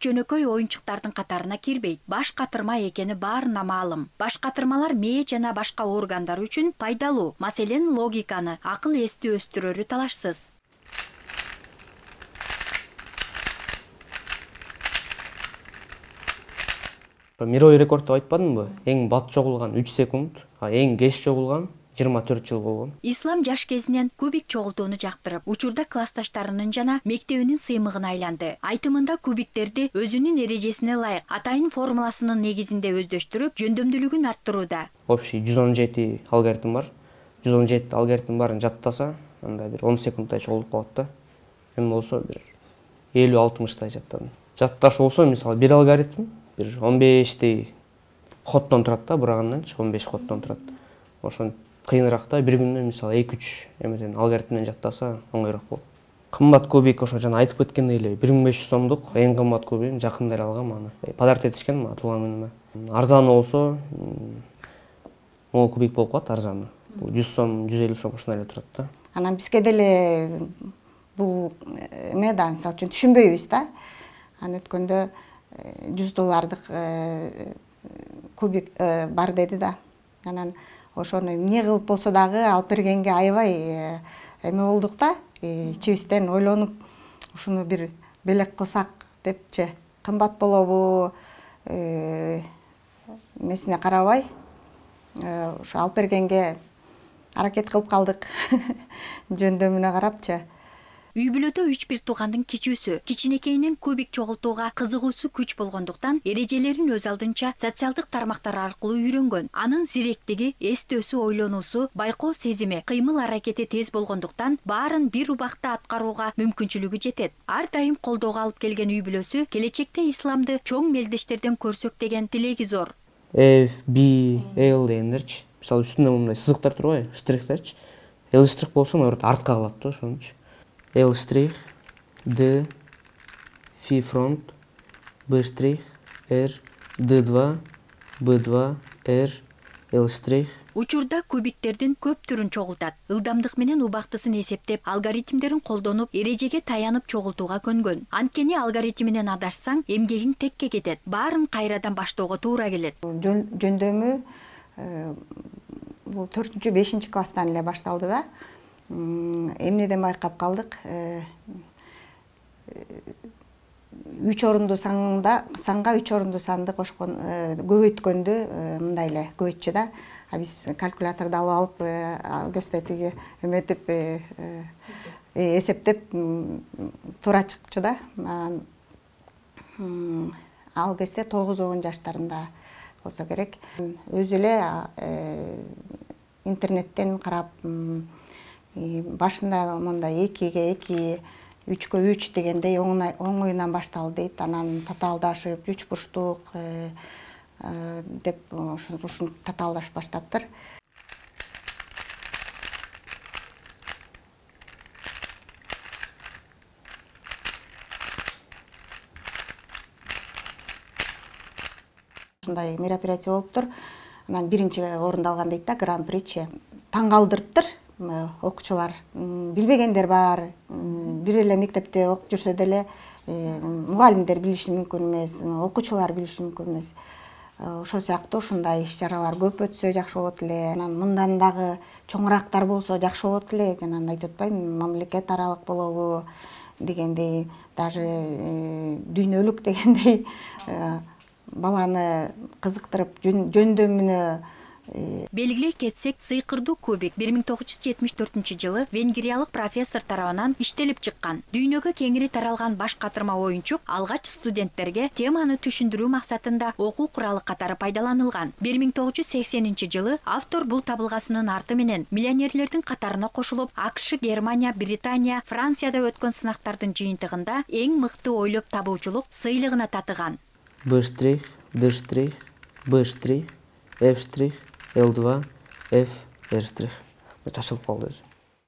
жөнөкөй оюнчуктардын катарына кирбейт. Баш катырма экени баарына маалым. Баш катырмалар мээ жана башка органдар үчүн пайдалуу. Маселен, логиканы, акыл эсти өстүрөрү талашсыз. Мировой рекордду айтпадымбы? Эң бат чогулган 3 секунд, эң кеч чогулган 24 жыл болгон. Ислам жаш кезинен кубик чогултууну жактырып, учурда классташтарынын жана мектебинин сыймыгына айланды. Айтымында кубиктерди өзүнүн эрежесине ылайык атайын формуласынын негизинде өздөштүрүп, жөндөмдүүлүгүн арттырууда. Общий 117 алгоритм бар. 117 алгоритм барын жаттаса, анда бир 10 секундтай чогулуп калат да. Эми болсо бир 50-60 жаттадым. Жатташ болсо, мисалы, бир алгоритм бир 15 ходдон турат да, бураганданчы 15 ходдон турат. Ошон кыйыныраак да, бир күндө мисалы 2-3 эметен алгоритмден жаттаса оңойрок болот. Кымбат кубик ошо жана айтып кеткендей эле 1500 сомдук эң кымбат кубик жакында эле алгам аны. Подарок этишкен мага туулган күнүмө. Арзаны болсо могу кубик болуп калат арзаны. 100 сом, 150 сом ушундай эле турат да. Анан бизге деле бул эме да, мисалы үчүн түшүнбөйбүз да. Аны өткөндө $100 кубик бар деди да. Анан ошону эмне кылып болсо дагы алып бергенге аябай эме болдук да. Ичибизден ойлонуп, ушуну бир белек кылсак депчи. Кымбат болобу, эмесине карабай, ошо алып бергенге аракет кылып калдык. Жөндөмүнө карапчы. Үй бүлөдө 3-1 туугандын кичүүсү, кичинекейинен кубик чогултууга кызыгуусу күч болгондуктан, эрежелерин өз алдынча социалдык тармактар аркылуу үйрөнгөн. Анын зиректиги, эстөөсү, ойлонуусу, байкоо сезими, кыймыл аракети тез болгондуктан, баарын бир убакта аткарууга мүмкүнчүлүгү жетет. Ар дайым колдоого алып келген үй бүлөсү келечекте исламды чоң мелдештерден көрсөк деген тилеги зор. F, B, L дегендерчи. Мисалы, үстүндө мындай сызыктар турбайбы, штрихтерчи. L штрих болсо, наоборот, артка калат да, ошончу. L штрих, D, F фронт, B штрих, R, D2, B2, R, L штрих. Учурда кубиктердин көп түрүн чогултат. Ылдамдык менен убактысын эсептеп, алгоритмдерин колдонуп, эрежеге таянып чогултууга көнгөн. Анткени алгоритминен адашсаң, эмгегиң текке кетет. Баарын кайрадан баштоого туура келет. Жөндөмү бул 4-5 класстан эле башталды да. Эмнеден байкап калдык? 3 орунду санга 3 орунду санды кошкон, көбөйткөндү мындай эле көбөйтчү да. Биз калькуляторду алып, ал кезде тиги эметип, эсептеп туура чыкчу да. Ал кезде 9-10 жаштарында болсо керек. Өзү эле интернеттен карап, башында мондай 2-ге 2, 3-кө 3 дегендей оңоюнан башталды дейт. Анан татаалдашып, 3 бурчтук деп ушун татаалдашып баштаптыр. Ушундай мероприятие болуптур. Анан биринчи орунду алган дейт да, гран-причи. Таң калтырыптыр. Окуучулар, билбегендер бар. Бир эле мектепте окуп жүрсө деле мугалимдер билиши мүмкүн эмес, окуучулар билиши мүмкүн эмес. Ошол сыяктуу ушундай иш-чаралар көп өтсө жакшы болот эле. Анан мындан дагы чоңураактар болсо жакшы болот эле. Анан айтып атпайбы, мамлекет аралык болобу дегендей, даже дүйнөлүк дегендей баланы кызыктырып жөндөмүнө белгилей кетсек, сыйкырдуу кубик 1974 жылы венгриялык профессор тарабынан иштелип чыккан. Дүйнөгө кеңири таралган баш катырма оюнчук алгач студенттерге теманы түшүндүрүү максатында окуу куралы катары пайдаланылган. 1980 жылы автор бул табылгасынын арты менен миллионерлердин катарына кошулуп, АКШ, Германия, Британия, Францияда өткөн сынактардын жыйынтыгында эң мыкты ойлоп табуучулук сыйлыгына татыган. B штрих, D штрих, B штрих, F штрих, L2, F, R штрих. Чачылып калды өзү.